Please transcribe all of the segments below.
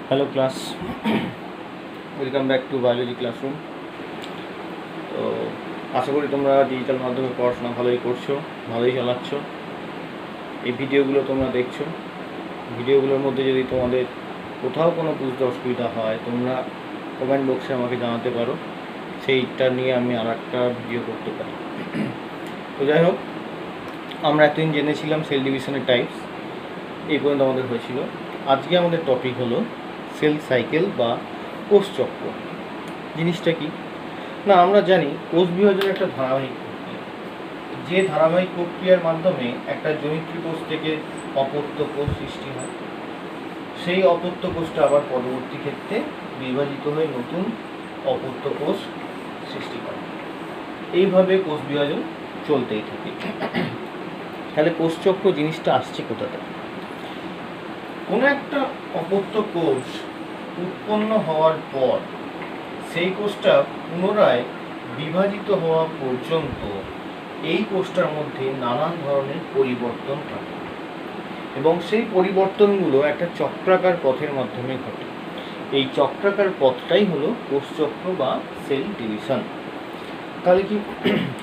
Hello class, welcome back to biology classroom. তো আশা করি তোমরা ডিজিটাল মাধ্যমে পড়াশোনা ভালোই করছো, ভালোই চালাচ্ছ। এই ভিডিওগুলো তোমরা দেখছো, ভিডিওগুলোর মধ্যে যদি তোমাদের কোথাও কোনো বুঝতে অসুবিধা হয় তোমরা কমেন্ট বক্সে আমাকে জানাতে পারো, সেইটা নিয়ে আমি আর একটা ভিডিও করতে পারি। তো যাই হোক, আমরা এতদিন জেনেছিলাম সেল ডিভিশনের টাইপস, এই পর্যন্ত আমাদের হয়েছিল। আজকে আমাদের টপিক হলো সেল সাইকেল বা কোষ চক্র। জিনিসটা কি না, আমরা জানি কোষ বিভাজন একটা ধারাবাহিক প্রক্রিয়া। যে ধারাবাহিক প্রক্রিয়ার মাধ্যমে একটা জনিত্রী কোষ থেকে অপত্য কোষ সৃষ্টি হয়, সেই অপত্য কোষটা আবার পরবর্তী ক্ষেত্রে বিভাজিত হয়ে নতুন অপত্য কোষ সৃষ্টি করে। এইভাবে কোষ বিভাজন চলতেই থাকে। তাহলে কোষ চক্র জিনিসটা আসছে কোথা থেকে? কোনো একটা অপত্য কোষ উৎপন্ন হওয়ার পর সেই কোষটা পুনরায় বিভাজিত হওয়া পর্যন্ত এই কোষটার মধ্যে নানান ধরনের পরিবর্তন ঘটে এবং সেই পরিবর্তনগুলো একটা চক্রাকার পথের মাধ্যমে ঘটে। এই চক্রাকার পথটাই হলো কোষচক্র বা সেল ডিভিশন। তাহলে কি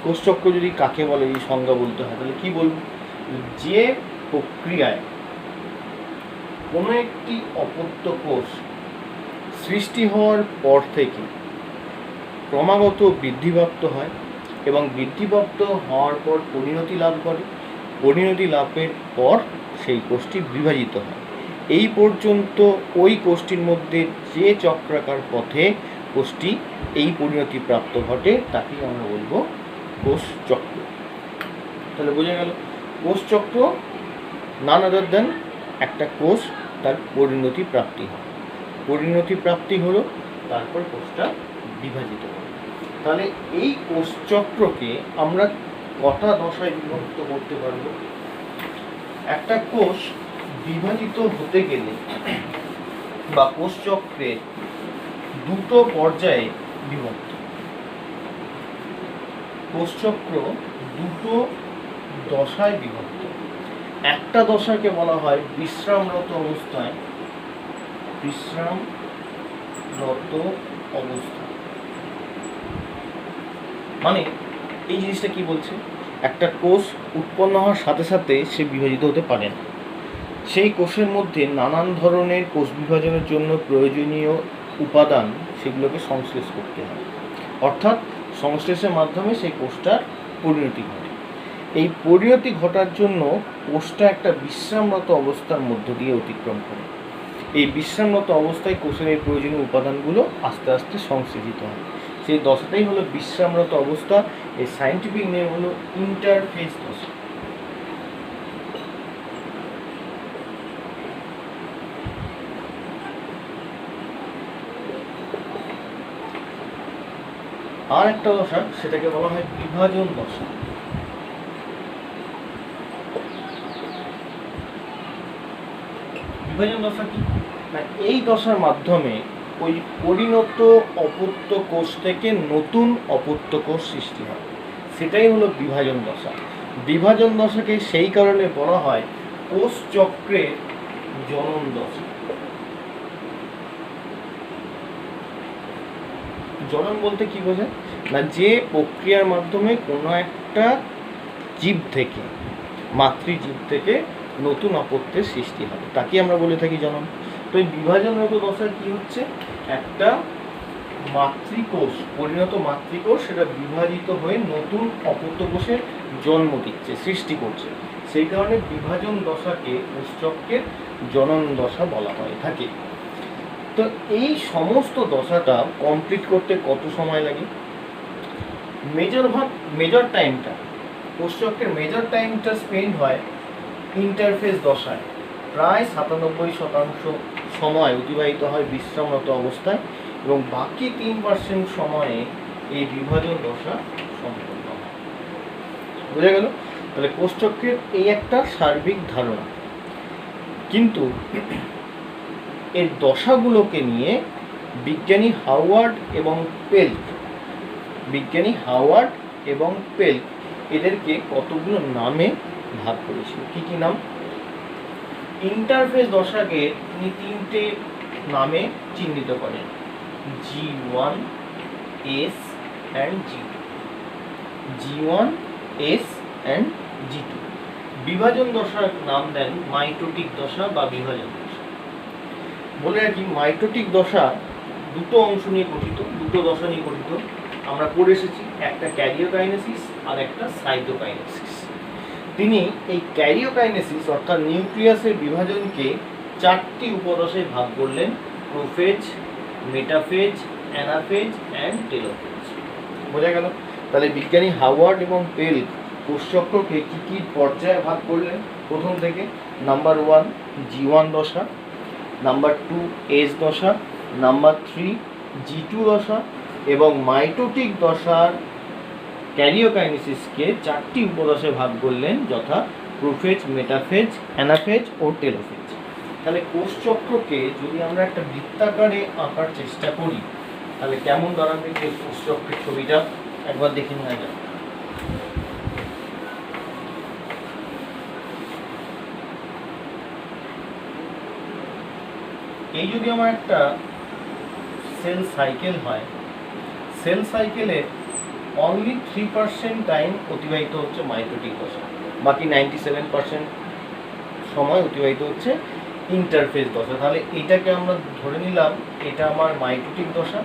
কোষচক্র যদি কাকে বলে, এই সংজ্ঞা বলতে হয়, তাহলে কি বলব? যে প্রক্রিয়ায় কোনো একটি অপত্য কোষ সৃষ্টি হওয়ার পর থেকে ক্রমাগত বৃদ্ধিপ্রাপ্ত হয় এবং বৃদ্ধিপ্রাপ্ত হওয়ার পর পরিণতি লাভ করে, পরিণতি লাভের পর সেই কোষটি বিভাজিত হয়। এই পর্যন্ত ওই কোষটির মধ্যে যে চক্রাকার পথে কোষটি এই পরিণতি প্রাপ্ত ঘটে তাকেই আমরা বলবো কোষ চক্র। তাহলে বোঝা গেল, কোষ চক্র নান আদার দেন একটা কোষ তার পরিণতি প্রাপ্তি হয়, পরিণতি প্রাপ্তি হলো তারপর কোষটা বিভাজিত হয়। তাহলে এই কোষচক্রকে আমরা কটা দশায় বিভক্ত করতে পারবো? একটা কোষ বিভাজিত হতে গেলে বা কোষচক্রের দুটো পর্যায়ে বিভক্ত। কোষচক্র দুটো দশায় বিভক্ত। একটা দশাকে বলা হয় বিশ্রামরত অবস্থায়, বিশ্রামরত অবস্থা। মানে এই জিনিসটা কি বলছে? একটা কোষ উৎপন্ন হওয়ার সাথে সাথে সে বিভাজিত হতে পারে না। সেই কোষের মধ্যে নানান ধরনের কোষ বিভাজনের জন্য প্রয়োজনীয় উপাদান সেগুলোকে সংশ্লেষ করতে হয়, অর্থাৎ সংশ্লেষের মাধ্যমে সেই কোষটার পরিণতি ঘটে। এই পরিণতি ঘটার জন্য কোষটা একটা বিশ্রামরত অবস্থার মধ্য দিয়ে অতিক্রম করে। এই বিশ্রামরত অবস্থায় কোষের এই প্রয়োজনীয় উপাদানগুলো আস্তে আস্তে সংশ্লেষিত হয়। সেই দশাটাই হলো বিশ্রামরত অবস্থা। এই সায়েন্টিফিক নেম হলো ইন্টারফেজ দশা। আর একটা দশা, সেটাকে বলা হয় বিভাজন দশা। বিভাজন দশা কি না, এই দশার মাধ্যমে ওই পরিণত অপত্য কোষ থেকে নতুন অপত্য কোষ সৃষ্টি হয়, সেটাই হলো বিভাজন দশা। বিভাজন দশাকে সেই কারণে বলা হয় কোষ চক্রের জনন দশা। জনন বলতে কি বোঝায় না, যে প্রক্রিয়ার মাধ্যমে কোনো একটা জীব থেকে, মাতৃজীব থেকে নতুন অপত্যের সৃষ্টি হবে, তাকে আমরা বলে থাকি জনন। তো এই বিভাজনরত দশায় কি হচ্ছে, একটা মাতৃকোষ, পরিণত মাতৃকোষ, সেটা বিভাজিত হয়ে নতুন অপত্য কোষের জন্ম দিচ্ছে, সৃষ্টি করছে। সেই কারণে বিভাজন দশাকে কোষচক্রের জনন দশা বলা হয়ে থাকে। তো এই সমস্ত দশাটা কমপ্লিট করতে কত সময় লাগে? মেজর টাইমটা, কোষচক্রের মেজর টাইমটা স্পেন্ড হয় ইন্টারফেজ দশায়। প্রায় 97% সময় অতিবাহিত হয় বিশ্রামরত অবস্থায় এবং বাকি 3% সময়ে এই বিভাজন দশা সম্পন্ন হয়। বোঝা গেল? তাহলে কোষচক্রের এই একটা সার্বিক ধারণা। কিন্তু এর দশাগুলোকে নিয়ে বিজ্ঞানী হাওয়ার্ড এবং পেল্ক এদেরকে কতগুলো নামে ভাগ করেছিল। কি কি নাম? ইন্টারফেজ দশাকে তিনি 3টে নামে চিহ্নিত করেন, G1 S and G2, G1 S and G2। বিভাজন দশার নাম দেন মাইটোটিক দশা বা বিভাজন দশা। বলে রাখি, মাইটোটিক দশা দুটো অংশ নিয়ে গঠিত, দুটো দশা নিয়ে গঠিত। আমরা পড়ে এসেছি, একটা ক্যারিওকাইনেসিস আর একটা সাইটোকাইনেসিস। তিনি এই ক্যারিওকাইনেসিস অর্থাৎ নিউক্লিয়াসের বিভাজনকে 4টি উপদশায় ভাগ করলেন, prophase, metaphase, anaphase and telophase. বোঝা গেল? তাহলে বিজ্ঞানী হাওয়ার্ড এবং পেল কোষচক্রকে কি কি পর্যায়ে ভাগ করলেন? প্রথম থেকে নাম্বার 1 G1 দশা, নাম্বার 2 S দশা, নাম্বার 3 G2 দশা এবং মাইটোটিক দশার ক্যারিওকাইনেসিসকে 4টি উপদশায় ভাগ করলেন, যথা প্রোফেজ, মেটাফেজ, অ্যানাফেজ ও টেলোফেজ। তাহলে কোষচক্রকে যদি আমরা একটা বৃত্তাকারে আঁকার চেষ্টা করি, তাহলে কেমন দাঁড়াবে যে কোষচক্রের ছবিটা একবার দেখে নেওয়া যাক। এই যদি আমার একটা সেল সাইকেল হয়, সেল সাইকেলের অনলি 3% টাইম অতিবাহিত হচ্ছে মাইটোটিক দশা, বাকি 97% সময় অতিবাহিত হচ্ছে ইন্টারফেজ দশা। তাহলে এটাকে আমরা ধরে নিলাম এটা আমার মাইটোটিক দশা,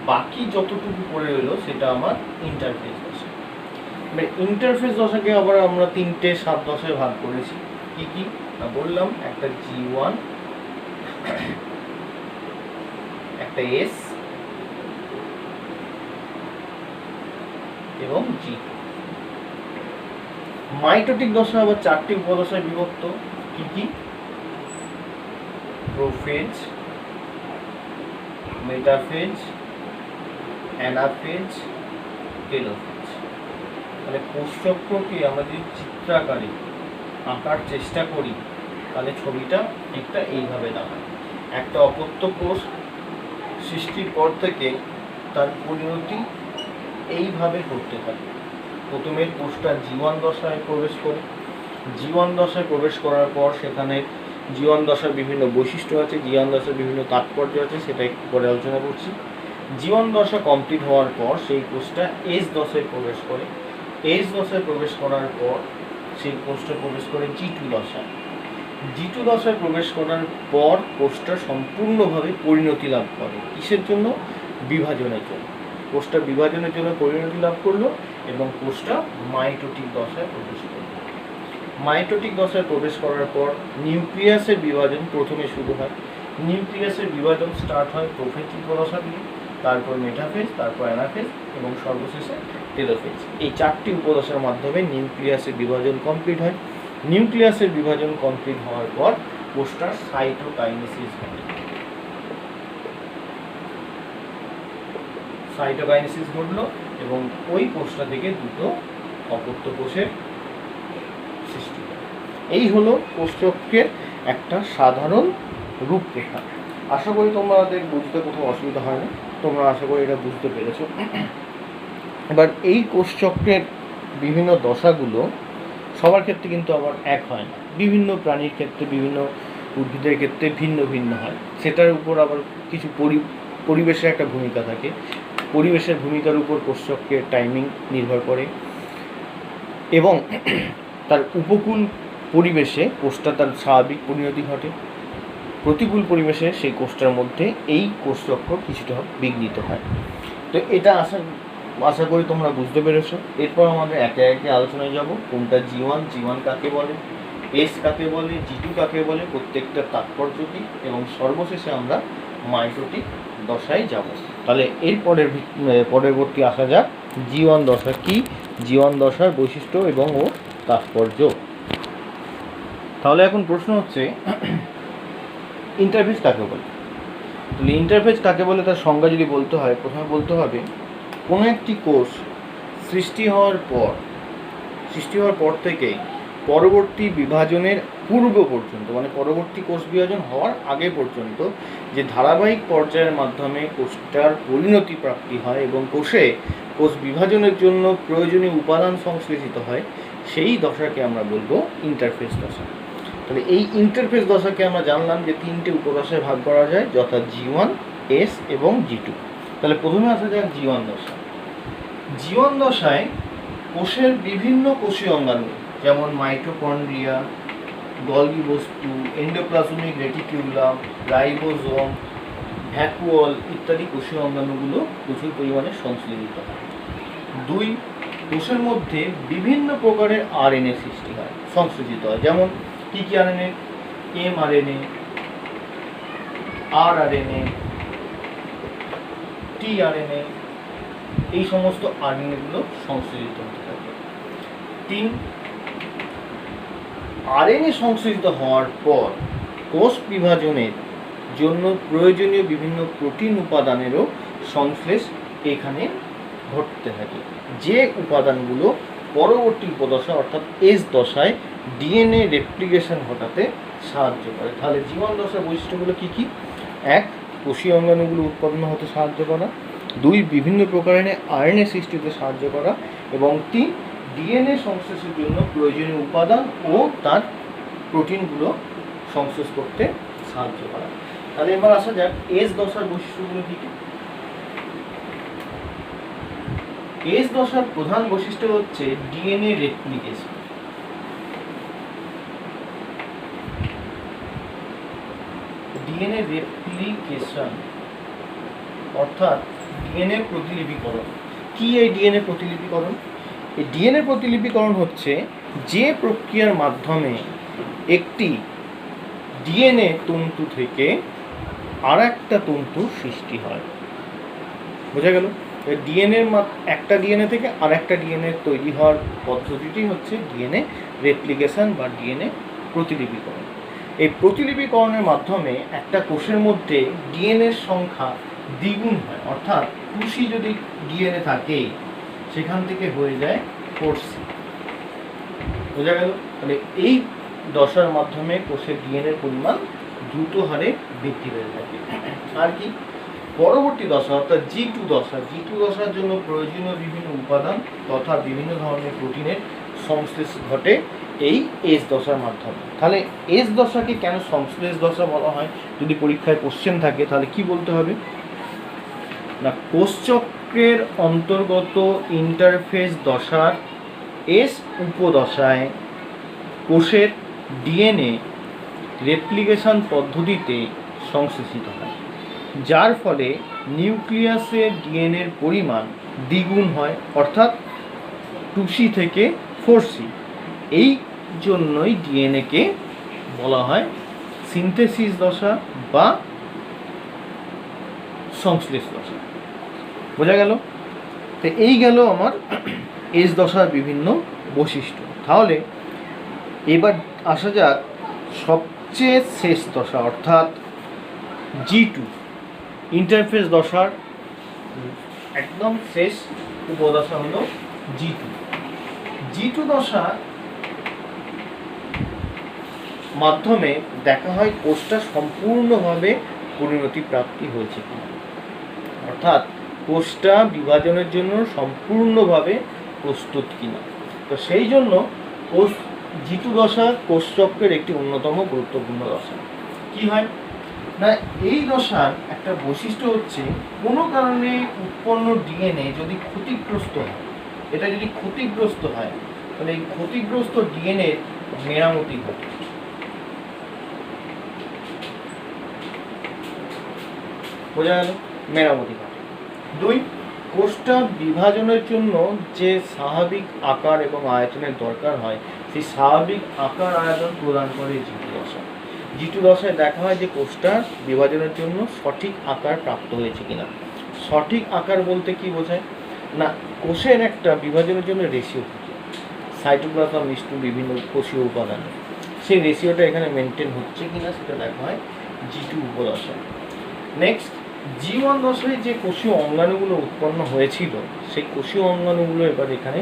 বাকি যতটুকু পড়ে রইলো সেটা আমার ইন্টারফেজ দশা। মানে ইন্টারফেজ দশাকে আবার আমরা 3টে 7 দশায় ভাগ করেছি। কি কি না বললাম, একটা G1, একটা S এবং G। মাইটোটিক দশা আবার 4টি উপদশায় বিভক্ত। কি কি? Prophase, metaphase, anaphase, telophase. তাহলে কোষচক্রকে আমরা যদি চিত্রাকারে আঁকার চেষ্টা করি, তাহলে ছবিটা একটা এইভাবে দাঁড়ায়। একটা অপত্য কোষ সৃষ্টির পর থেকে তার পরিণতি এইভাবে করতে থাকে। প্রথমে কোষটা G1 দশায় প্রবেশ করে, G1 দশায় প্রবেশ করার পর সেখানে G1 দশার বিভিন্ন বৈশিষ্ট্য আছে, G1 দশার বিভিন্ন তাৎপর্য আছে, সেটা একটু পরে আলোচনা করছি। G1 দশা কমপ্লিট হওয়ার পর সেই কোষটা S দশায় প্রবেশ করে, S দশায় প্রবেশ করার পর সেই কোষটা প্রবেশ করে G2 দশায়। G2 দশায় প্রবেশ করার পর কোষটা সম্পূর্ণভাবে পরিণতি লাভ করে। কিসের জন্য? বিভাজনের জন্য। কোষটা বিভাজনের জন্য পরিণতি লাভ করলো এবং কোষটা মাইটোটিক দশায় প্রবেশ করলো। মাইটোটিক দশায় প্রবেশ করার পর নিউক্লিয়াসের বিভাজন প্রথমে শুরু হয়। নিউক্লিয়াসের বিভাজন স্টার্ট হয় প্রোফেজ উপদশা দিয়ে, তারপর মেটাফেজ, তারপর অ্যানাফেজ এবং সর্বশেষে টেলোফেজ। এই 4টি উপদশার মাধ্যমে নিউক্লিয়াসের বিভাজন কমপ্লিট হয়। নিউক্লিয়াসের বিভাজন কমপ্লিট হওয়ার পর কোষটার সাইটোকাইনেসিস ঘটে। সাইটোকাইনেসিস ঘটলো এবং ওই কোষটা থেকে দুটো অপত্য কোষের সৃষ্টি হয়। এই হলো কোষচক্রের একটা সাধারণ রূপরেখা। আশা করি তোমাদের বুঝতে কোথাও অসুবিধা হয় না, তোমরা আশা করি এটা বুঝতে পেরেছো। এবার এই কোষচক্রের বিভিন্ন দশাগুলো সবার ক্ষেত্রে কিন্তু আবার এক হয় না, বিভিন্ন প্রাণীর ক্ষেত্রে, বিভিন্ন উদ্ভিদের ক্ষেত্রে ভিন্ন ভিন্ন হয়। সেটার উপর আবার কিছু পরিবেশের একটা ভূমিকা থাকে। পরিবেশের ভূমিকার উপর কোষচক্রের টাইমিং নির্ভর করে এবং তার উপকূল পরিবেশে কোষটা তার স্বাভাবিক পরিণতি ঘটে। প্রতিকূল পরিবেশে সেই কোষটার মধ্যে এই কোষচক্র কিছুটা বিঘ্নিত হয়। তো এটা আশা করি তোমরা বুঝতে পেরেছো। এরপর আমাদের একে একে আলোচনায় যাব, কোনটা G1 কাকে বলে, S কাকে বলে, G2 কাকে বলে, প্রত্যেকটা তাৎপর্য কী, এবং সর্বশেষে আমরা মাইটোটিক দশায় যাব। তাহলে এর পরবর্তী আসা যাক G1 দশা কি, G1 দশার বৈশিষ্ট্য এবং ও তাৎপর্য। তাহলে এখন প্রশ্ন হচ্ছে ইন্টারফেজ কাকে বলে। তাহলে ইন্টারফেজ কাকে বলে তার সংজ্ঞা যদি বলতে হয়, প্রথমে বলতে হবে কোনো একটি কোষ সৃষ্টি হওয়ার পর থেকে পরবর্তী বিভাজনের পূর্ব পর্যন্ত, মানে পরবর্তী কোষ বিভাজন হওয়ার আগে পর্যন্ত যে ধারাবাহিক পর্যায়ের মাধ্যমে কোষটার পরিণতি প্রাপ্তি হয় এবং কোষ বিভাজনের জন্য প্রয়োজনীয় উপাদান সংশ্লেষিত হয়, সেই দশাকে আমরা বলবো ইন্টারফেজ দশা। তাহলে এই ইন্টারফেস দশাকে আমরা জানলাম যে তিনটে উপদশায় ভাগ করা যায়, যথা G1, S এবং G2। তাহলে প্রথমে আসা যাক G1 দশা। G1 দশায় কোষের বিভিন্ন কোষীয় অঙ্গাণু যেমন মাইটোকন্ড্রিয়া, গলগি বস্তু, এন্ডোপ্লাজমিক রেটিকিউলাম, রাইবোজোম, ভ্যাকুওল ইত্যাদি কোষীয় অঙ্গাণুগুলো প্রচুর পরিমাণে সংশ্লেষিত হয়। 2, কোষের মধ্যে বিভিন্ন প্রকারের RNA সৃষ্টি হয়, সংশ্লেষিত হয়। যেমন কি কি RNA? mRNA, rRNA, tRNA, এই সমস্ত RNA গুলো সংশ্লেষিত হতে থাকে। 3, RNA সংশ্লেষিত হওয়ার পর কোষ বিভাজনের জন্য প্রয়োজনীয় বিভিন্ন প্রোটিন উপাদানেরও সংশ্লেষ এখানে ঘটতে থাকে, যে উপাদানগুলো পরবর্তী উপদশা অর্থাৎ এস দশায় ডিএনএ রেপ্লিকেশন ঘটাতে সাহায্য করে। তাহলে G1 দশার বৈশিষ্ট্যগুলো কি কি? 1, কোষীয় অঙ্গাণুগুলো উৎপন্ন হতে সাহায্য করা। 2, বিভিন্ন প্রকারের RNA সৃষ্টিতে সাহায্য করা। এবং 3, ডিএনএ সংশ্লেষের জন্য প্রয়োজনীয় উপাদান ও তার প্রোটিনগুলো সংশ্লেষ করতে সাহায্য করা। তাহলে এবার আসা যাক এস দশার বৈশিষ্ট্যগুলো কি কি। এস দশার প্রধান বৈশিষ্ট্য হচ্ছে ডিএনএ রেপ্লিকেশন। ডিএনএ রেপ্লিকেশন অর্থাৎ ডিএনএ প্রতিলিপিকরণ। কি এই ডিএনএ প্রতিলিপিকরণ? এই ডিএনএ প্রতিলিপিকরণ হচ্ছে যে প্রক্রিয়ার মাধ্যমে একটি ডিএনএ তন্তু থেকে আর একটা তন্তু সৃষ্টি হয়। বোঝা গেল? ডিএনএর একটা ডিএনএ থেকে আর একটা ডিএনএ তৈরি হওয়ার পদ্ধতিটি হচ্ছে ডিএনএ রেপ্লিকেশন বা ডিএনএ প্রতিলিপিকরণ। এই প্রতিলিপিকরণের মাধ্যমে একটা কোষের মধ্যে ডিএনএর সংখ্যা দ্বিগুণ হয়, অর্থাৎ 2C যদি ডিএনএ থাকে সেখান থেকে হয়ে যায় 4C। বোঝা গেল? তাহলে এই দশার মাধ্যমে কোষের ডিএনএর পরিমাণ দ্রুত হারে বৃদ্ধি পেতে থাকে। আর কি? পরবর্তী দশা অর্থাৎ G2 দশা। G2 দশার জন্য প্রয়োজনীয় বিভিন্ন উপাদান তথা বিভিন্ন ধরনের প্রোটিনের সংশ্লেষ ঘটে এই এস দশার মাধ্যমে। তাহলে এস দশাকে কেন সংশ্লেষ দশা বলা হয়? যদি পরীক্ষায় কোশ্চেন থাকে তাহলে কি বলতে হবে না, কোষচক্রের অন্তর্গত ইন্টারফেস দশার এস উপদশায় কোষের ডিএনএ রেপ্লিকেশন পদ্ধতিতে সংশ্লেষিত হয়, যার ফলে নিউক্লিয়াসের ডিএনএর পরিমাণ দ্বিগুণ হয়, অর্থাৎ 2C থেকে 4C। এই জন্যই ডিএনএকে বলা হয় সিনথেসিস দশা বা সংশ্লেষ দশা। বোঝা গেল? তো এই গেল আমার এস দশার বিভিন্ন বৈশিষ্ট্য। তাহলে এবার আসা যাক সবচেয়ে শেষ দশা অর্থাৎ G2 ইন্টারফেস দশার একদম শেষ উপদশা হলো G2। G2 দশা মাধ্যমে দেখা হয় কোষটা সম্পূর্ণভাবে পরিণতি প্রাপ্তি হয়েছে কিনা, অর্থাৎ কোষটা বিভাজনের জন্য সম্পূর্ণভাবে প্রস্তুত কিনা। তো সেই জন্য G2 দশা কোষচক্রের একটি অন্যতম গুরুত্বপূর্ণ দশা। কি হয় না, এই দশার একটা বৈশিষ্ট্য হচ্ছে কোনো কারণে উৎপন্ন ডিএনএ যদি ক্ষতিগ্রস্ত হয়, এটা যদি ক্ষতিগ্রস্ত হয় তাহলে এই ক্ষতিগ্রস্ত ডিএনএ মেরামতি ঘটে। বোঝা গেল? মেরামতি ঘটে। 2, কোষটা বিভাজনের জন্য যে স্বাভাবিক আকার এবং আয়তনের দরকার হয় সেই স্বাভাবিক আকার আয়তন প্রদান করে G2 দশা। G2 দশায় দেখা হয় যে কোষটা বিভাজনের জন্য সঠিক আকার প্রাপ্ত হয়েছে কিনা। সঠিক আকার বলতে কি বোঝায় না, কোষের একটা বিভাজনের জন্য রেশিও থাকে, সাইটোপ্লাজম মিষ্টু বিভিন্ন কোষীয় উপাদান, সেই রেশিওটা এখানে মেনটেন হচ্ছে কিনা সেটা দেখা হয় G2 উপদশায়। নেক্সট, G1 দশায় যে কোষীয় অঙ্গাণুগুলো উৎপন্ন হয়েছিল সেই কোষীয় অঙ্গাণুগুলো এবার এখানে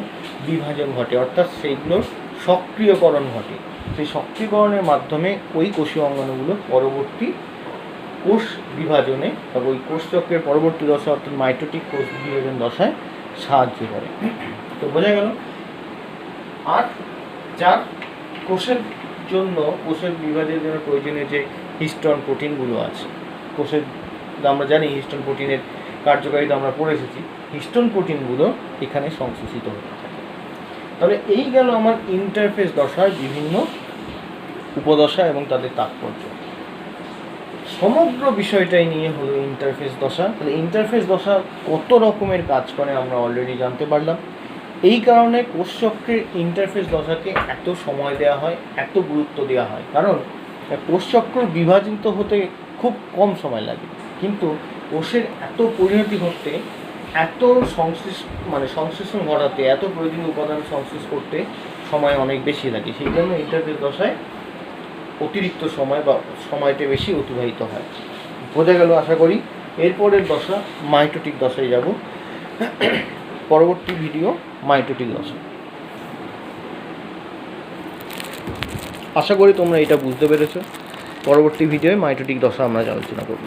বিভাজন ঘটে, অর্থাৎ সেইগুলোর সক্রিয়করণ ঘটে। সেই সক্রিয়করণের মাধ্যমে ওই কোষীয় অঙ্গাণুগুলো পরবর্তী কোষ বিভাজনে বা ওই কোষচক্রের পরবর্তী দশা অর্থাৎ মাইটোটিক কোষ বিভাজন দশায় সাহায্য করে। তো বোঝা গেল? আর 4, কোষের জন্য কোষের বিভাজনের জন্য প্রয়োজনীয় যে হিস্টোন প্রোটিনগুলো আছে, কোষের আমরা জানি হিস্টোন প্রোটিনের কার্যকারিতা আমরা পড়ে এসেছি, হিস্টোন প্রোটিনগুলো এখানে সংশ্লেষিত হতে থাকে। তাহলে এই গেল আমার ইন্টারফেস দশার বিভিন্ন উপদশা এবং তাদের তাৎপর্য। সমগ্র বিষয়টাই নিয়ে হলো ইন্টারফেস দশা। তাহলে ইন্টারফেস দশা কত রকমের কাজ করে আমরা অলরেডি জানতে পারলাম। এই কারণে কোষচক্রের ইন্টারফেস দশাকে এত সময় দেওয়া হয়, এত গুরুত্ব দেওয়া হয়, কারণ কোষচক্র বিভাজিত হতে খুব কম সময় লাগে, কিন্তু কোষের এত পরিণতি ঘটতে, এত সংশ্লেষণ ঘটাতে, এত প্রয়োজনীয় উপাদান সংশ্লেষ করতে সময় অনেক বেশি লাগে। সেই জন্য ইন্টারফেস দশায় অতিরিক্ত সময় বা সময়টা বেশি অতিবাহিত হয়। বোঝা গেল আশা করি। এরপরের দশা মাইটোটিক দশায় যাব। পরবর্তী ভিডিও মাইটোটিক দশা। আশা করি তোমরা এটা বুঝতে পেরেছো। পরবর্তী ভিডিওয়ে মাইটোটিক দশা আমরা আলোচনা করব।